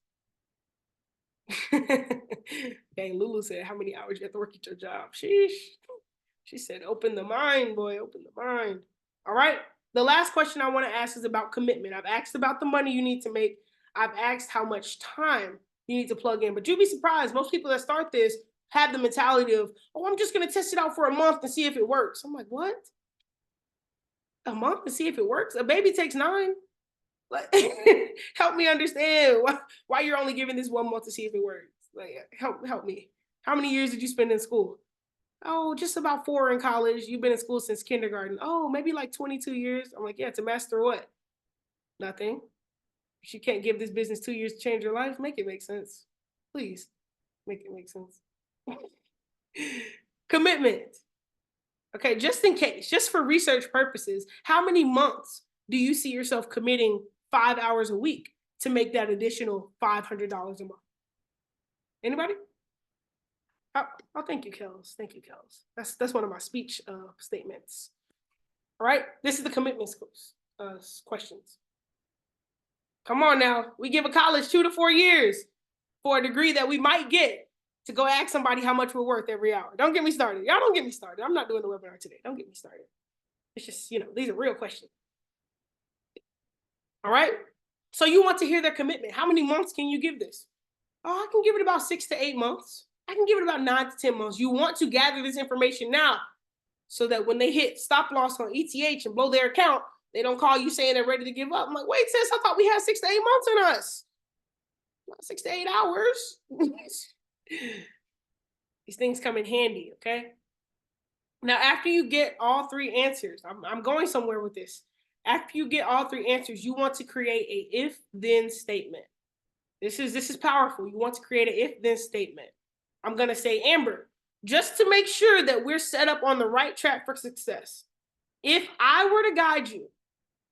A: Dang, Lulu said, how many hours you have to work at your job? Sheesh. She said, open the mind, boy, open the mind. All right. The last question I want to ask is about commitment. I've asked about the money you need to make. I've asked how much time you need to plug in. But you'd be surprised. Most people that start this have the mentality of, I'm just going to test it out for a month and see if it works. I'm like, what? A month to see if it works? A baby takes 9. Like, help me understand why you're only giving this 1 month to see if it works. Like, help me. How many years did you spend in school? Oh, just about 4 in college. You've been in school since kindergarten. Oh, maybe like 22 years. I'm like, yeah, to master what? Nothing. She can't give this business 2 years to change your life. Make it make sense. Please make it make sense. Commitment. Okay, just in case, just for research purposes, how many months do you see yourself committing 5 hours a week to make that additional $500 a month? Anybody? Oh, thank you, Kels. Thank you, Kels. That's one of my speech statements. All right, this is the commitment questions. Come on now, we give a college 2 to 4 years for a degree that we might get to go ask somebody how much we're worth every hour. Don't get me started. Y'all don't get me started. I'm not doing the webinar today. Don't get me started. It's just, these are real questions. All right, so you want to hear their commitment. How many months can you give this? Oh, I can give it about 6 to 8 months. I can give it about 9 to 10 months. You want to gather this information now so that when they hit stop loss on ETH and blow their account, they don't call you saying they're ready to give up. I'm like, wait, sis, I thought we had 6 to 8 months in us. Not 6 to 8 hours. These things come in handy, okay? Now, after you get all 3 answers, I'm going somewhere with this. After you get all 3 answers, you want to create a if-then statement. This is powerful. You want to create an if-then statement. I'm going to say, Amber, just to make sure that we're set up on the right track for success, if I were to guide you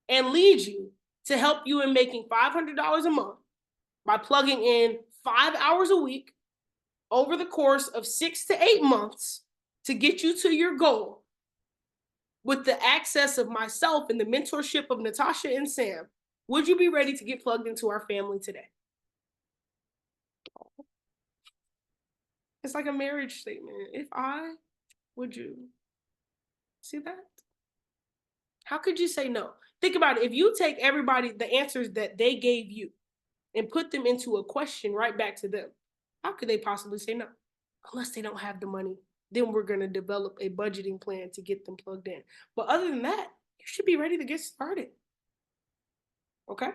A: and lead you to help you in making $500 a month by plugging in 5 hours a week over the course of 6 to 8 months to get you to your goal, with the access of myself and the mentorship of Natasha and Sam, would you be ready to get plugged into our family today? It's like a marriage statement. If I, would you? See that? How could you say no? Think about it. If you take the answers that they gave you and put them into a question right back to them, how could they possibly say no? Unless they don't have the money, then we're going to develop a budgeting plan to get them plugged in. But other than that, you should be ready to get started. Okay?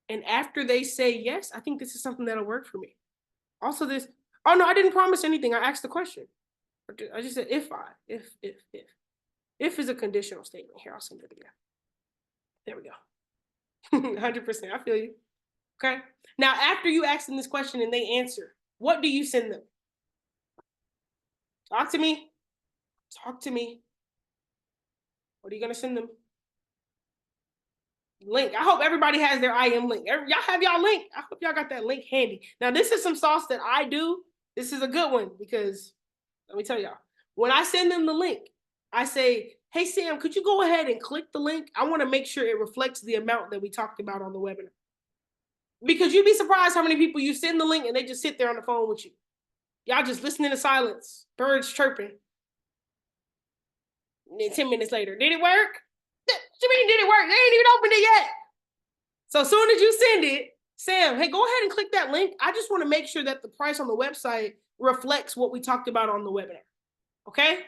A: And after they say yes, I think this is something that'll work for me. Also this, oh no, I didn't promise anything. I asked the question. I just said if is a conditional statement. Here, I'll send it again. There we go. 100%, I feel you. Okay. Now, after you ask them this question and they answer, what do you send them? Talk to me. Talk to me. What are you going to send them? Link. I hope everybody has their IM link. Y'all have y'all link. I hope y'all got that link handy. Now, this is some sauce that I do. This is a good one because let me tell y'all. When I send them the link, I say, hey, Sam, could you go ahead and click the link? I want to make sure it reflects the amount that we talked about on the webinar. Because you'd be surprised how many people you send the link and they just sit there on the phone with you. Y'all just listening to silence, birds chirping. And then 10 minutes later, did it work? What you mean, did it work? They ain't even opened it yet. So as soon as you send it, Sam, hey, go ahead and click that link. I just want to make sure that the price on the website reflects what we talked about on the webinar. Okay?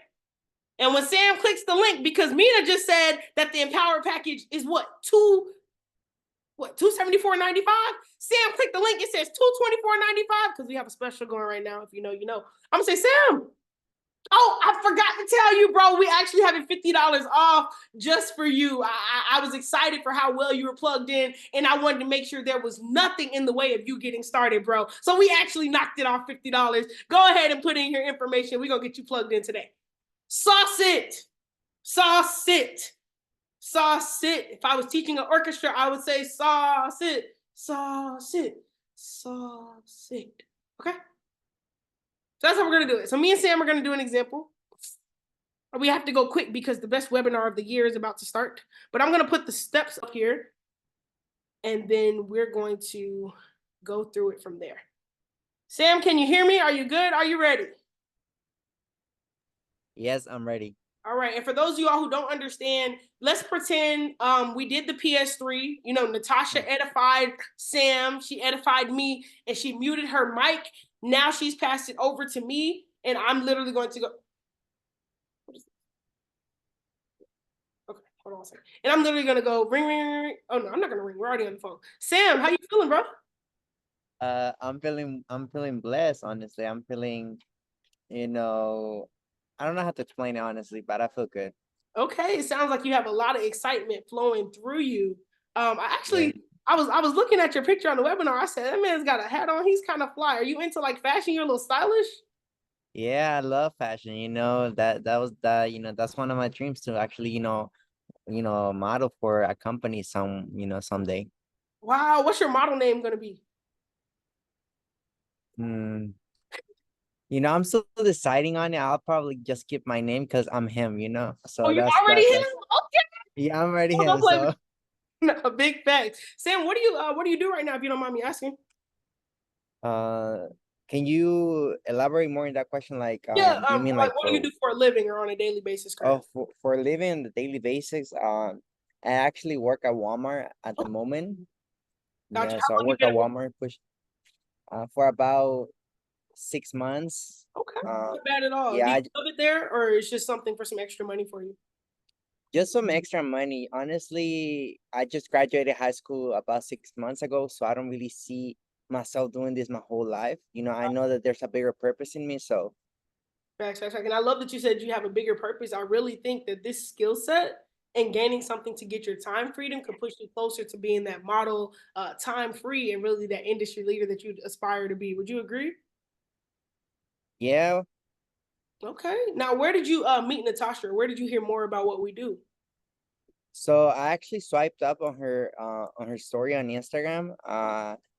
A: And when Sam clicks the link, because Mina just said that the Empower package is what, $274.95? Sam clicked the link, it says $224.95 because we have a special going right now. If you know, you know. I'm gonna say, Sam, oh, I forgot to tell you, bro, we actually have it $50 off just for you. I was excited for how well you were plugged in, and I wanted to make sure there was nothing in the way of you getting started, bro. So we actually knocked it off $50. Go ahead and put in your information. We're gonna get you plugged in today. Sauce it. Sauce it. Sauce it. If I was teaching an orchestra, I would say sauce it. Sauce it. Sauce it. Okay? So that's how we're going to do it. So me and Sam are going to do an example. We have to go quick because the best webinar of the year is about to start. But I'm going to put the steps up here. And then we're going to go through it from there. Sam, can you hear me? Are you good? Are you ready?
B: Yes, I'm ready.
A: All right. And for those of y'all who don't understand, let's pretend we did the PS3. You know, Natasha edified Sam. She edified me and she muted her mic. Now she's passed it over to me and I'm literally going to go. What is this? Okay, hold on a second. And I'm literally going to go ring, ring, ring, ring. Oh, no, I'm not going to ring. We're already on the phone. Sam, how you feeling, bro?
B: I'm feeling blessed, honestly. I'm feeling, I don't know how to explain it, honestly, but I feel good.
A: Okay, it sounds like you have a lot of excitement flowing through you. I was looking at your picture on the webinar. I said, that man's got a hat on. He's kind of fly. Are you into like fashion? You're a little stylish?
B: Yeah, I love fashion. That's one of my dreams to actually, model for a company someday.
A: Wow, what's your model name gonna be?
B: Hmm. You know, I'm still deciding on it. I'll probably just keep my name because I'm him, you know.
A: Oh,
B: So
A: you already him?
B: that's
A: Okay.
B: yeah, I'm already
A: Oh, don't
B: him.
A: play with
B: So
A: a big fact. Sam, what do you do right now if you don't mind me asking?
B: uh can you elaborate more on that question? Like
A: Yeah,
B: do you mean
A: like
B: like
A: what do you do for a living or on a daily basis currently?
B: for a living on the daily basis, I actually work at Walmart at the
A: Oh,
B: moment.
A: gotcha.
B: Yeah,
A: How
B: so I
A: long you
B: work
A: been
B: at
A: at work?
B: Walmart push for about 6 months.
A: Okay,
B: Uh
A: not bad at all. Do
B: yeah,
A: you love it there or it's just something for some extra money for you?
B: just some extra money. Honestly, I just graduated high school about 6 months ago, so I don't really see myself doing this my whole life. You know, I know that there's a bigger purpose in me, so
A: Facts, facts, facts. And I love that you said you have a bigger purpose. I really think that this skill set and gaining something to get your time freedom could push you closer to being that model, time free, and really that industry leader that you aspire to be. Would you agree?
B: yeah.
A: Okay. Now, where did you meet Natasha? Where did you hear more about what we do?
B: So I actually swiped up on her story on Instagram.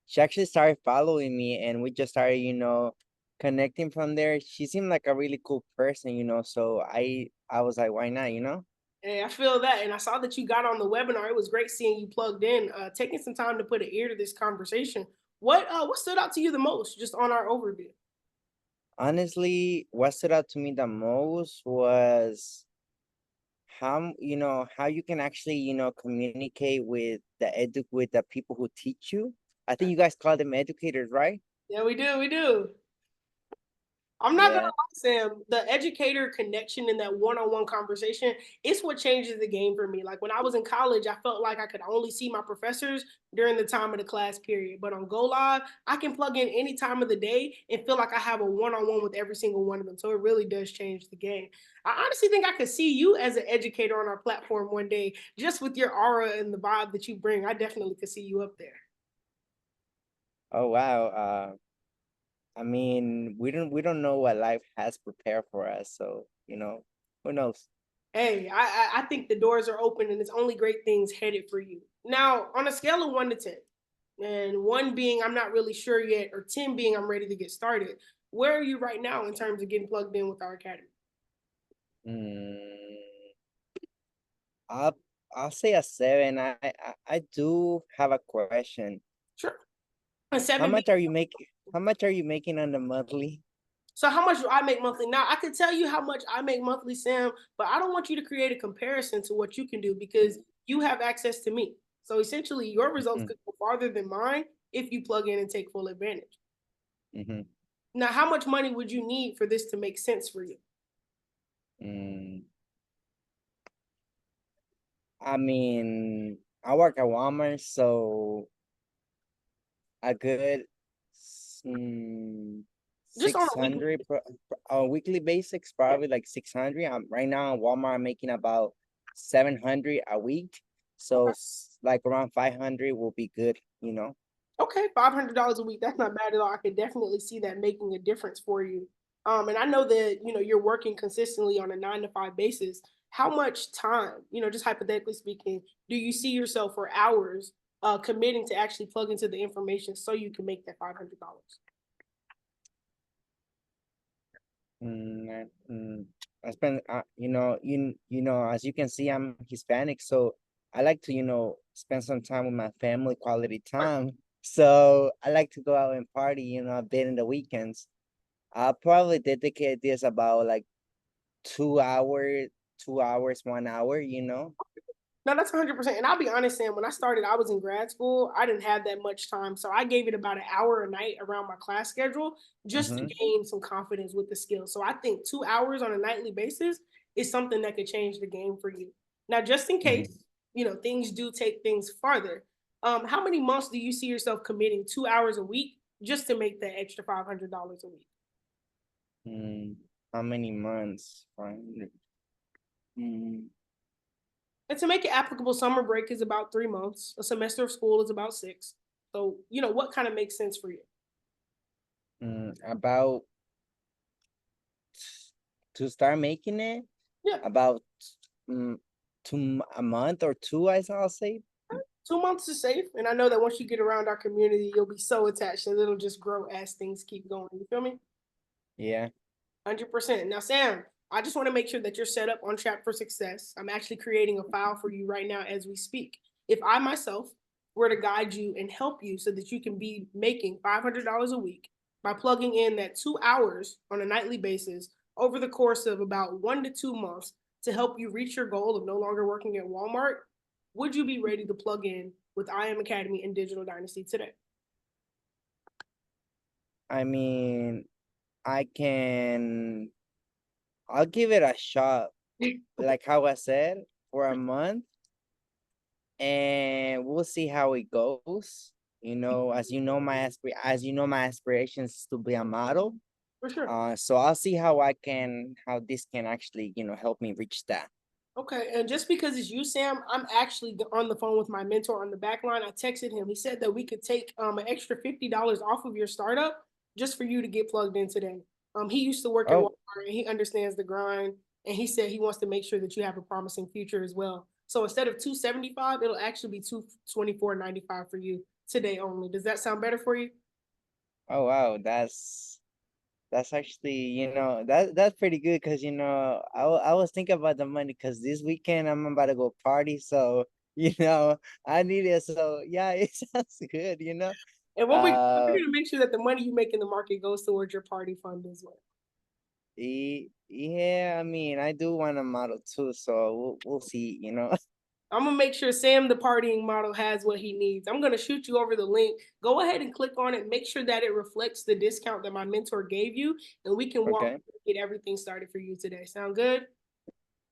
B: She actually started following me, and we just started, you know, connecting from there. She seemed like a really cool person, you know, so I was like, why not, you know?
A: Hey, I feel that, and I saw that you got on the webinar. It was great seeing you plugged in, taking some time to put an ear to this conversation. What stood out to you the most, just on our overview?
B: Honestly, what stood out to me the most was how, you know, how you can actually, you know, communicate with with the people who teach you. I think you guys call them educators, right?
A: Yeah, we do. We do. I'm not gonna
B: Yeah.
A: lie, Sam. The educator connection in that one-on-one conversation, it's what changes the game for me. Like when I was in college, I felt like I could only see my professors during the time of the class period. But on Go Live, I can plug in any time of the day and feel like I have a one-on-one with every single one of them. So it really does change the game. I honestly think I could see you as an educator on our platform one day, just with your aura and the vibe that you bring. I definitely could see you up there.
B: Oh wow. I mean, we don't know what life has prepared for us, so you know, who knows?
A: Hey, I think the doors are open and it's only great things headed for you. Now, on a scale of 1 to 10, and one being I'm not really sure yet, or 10 being I'm ready to get started, where are you right now in terms of getting plugged in with our academy?
B: Mm, I'll I'll say a 7. I do have a question.
A: Sure. And
B: How
A: seven being
B: much are you making? How much are you making on the monthly?
A: so how much do I make monthly? Now I can tell you how much I make monthly, Sam, but I don't want you to create a comparison to what you can do because you have access to me. So essentially your results
B: Mm-hmm.
A: could go farther than mine if you plug in and take full advantage.
B: Mm-hmm.
A: Now, how much money would you need for this to make sense for you?
B: Mm, I mean, I work at Walmart, so a good
A: Just on a weekly
B: 600 a weekly basics, probably like 600. I'm right now at Walmart, I'm making about 700 a week. So
A: Okay.
B: like around 500 will be good, you know.
A: Okay, $500 a week. That's not bad at all. I can definitely see that making a difference for you. And I know that you're working consistently on a 9 to 5 basis. How much time, just hypothetically speaking, do you see yourself for hours committing to actually plug into the information so you can make that $500?
B: I spend, you know, as you can see, I'm Hispanic, so I like to, you know, spend some time with my family, quality time. So I like to go out and party, you know, a bit in the weekends. I'll probably dedicate this about like 2 hours, 2 hours, 1 hour, you know.
A: No, that's 100%. And I'll be honest, Sam, when I started, I was in grad school. I didn't have that much time. So I gave it about an hour a night around my class schedule just to
B: Mm-hmm.
A: gain some confidence with the skill. So I think 2 hours on a nightly basis is something that could change the game for you. Now, just in
B: Mm-hmm.
A: case, things do take things farther, how many months do you see yourself committing 2 hours a week just to make that extra $500 a week?
B: How many months? 500. Mm,
A: And to make it applicable, summer break is about 3 months. A semester of school is about six. So, what kind of makes sense for you?
B: about to start making it
A: Yeah.
B: about mm, a month or two, I'll say.
A: 2 months is safe. And I know that once you get around our community, you'll be so attached that it'll just grow as things keep going. You feel me?
B: Yeah.
A: 100%. Now, Sam, I just want to make sure that you're set up on track for success. I'm actually creating a file for you right now as we speak. If I myself were to guide you and help you so that you can be making $500 a week by plugging in that 2 hours on a nightly basis over the course of about 1 to 2 months to help you reach your goal of no longer working at Walmart, would you be ready to plug in with I Am Academy and Digital Dynasty today?
B: I mean, I'll give it a shot, like how I said, for a month, and we'll see how it goes. As you know, my aspirations is to be a model.
A: For sure.
B: So I'll see how this can actually, help me reach that.
A: Okay, and just because it's you, Sam, I'm actually on the phone with my mentor on the back line. I texted him. He said that we could take an extra $50 off of your startup just for you to get plugged in today. He used to work at
B: Oh,
A: Walmart and he understands the grind. And he said he wants to make sure that you have a promising future as well. So instead of $275, it'll actually be $224.95 for you today only. Does that sound better for you?
B: oh wow, that's actually, that's pretty good because I was thinking about the money because this weekend I'm about to go party, so I need it. So yeah, it sounds good.
A: And what we're
B: Uh,
A: going to make sure that the money you make in the market goes towards your party fund as well.
B: yeah, I mean, I do want a model too, so we'll see.
A: I'm gonna make sure Sam, the partying model, has what he needs. I'm gonna shoot you over the link. Go ahead and click on it. Make sure that it reflects the discount that my mentor gave you, and we can walk
B: Okay.
A: get everything started for you today. Sound good?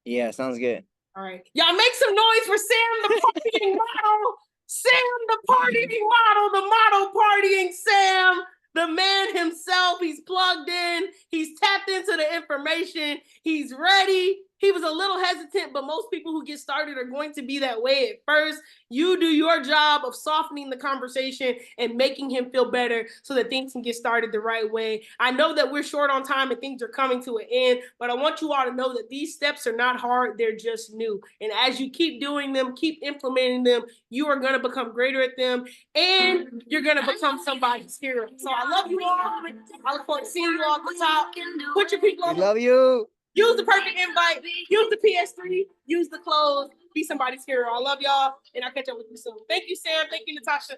B: Yeah, sounds good.
A: All right, y'all make some noise for Sam, the partying model. Sam, the partying model, the model partying Sam, the man himself. He's plugged in. He's tapped into the information. He's ready. He was a little hesitant, but most people who get started are going to be that way at first. You do your job of softening the conversation and making him feel better so that things can get started the right way. I know that we're short on time and things are coming to an end, but I want you all to know that these steps are not hard. They're just new. And as you keep doing them, keep implementing them, you are going to become greater at them and you're going to become somebody's hero. So I love you all. I look forward to seeing you all at the top. Put your people
B: We
A: on.
B: love you.
A: Use the perfect invite. Use the PS3. Use the clothes. Be somebody's hero. I love y'all, and I'll catch up with you soon. Thank you, Sam. Thank you, Natasha.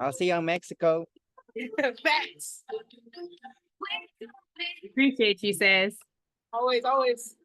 B: I'll see you in Mexico.
A: Facts.
C: Appreciate you, sis.
A: Always, always.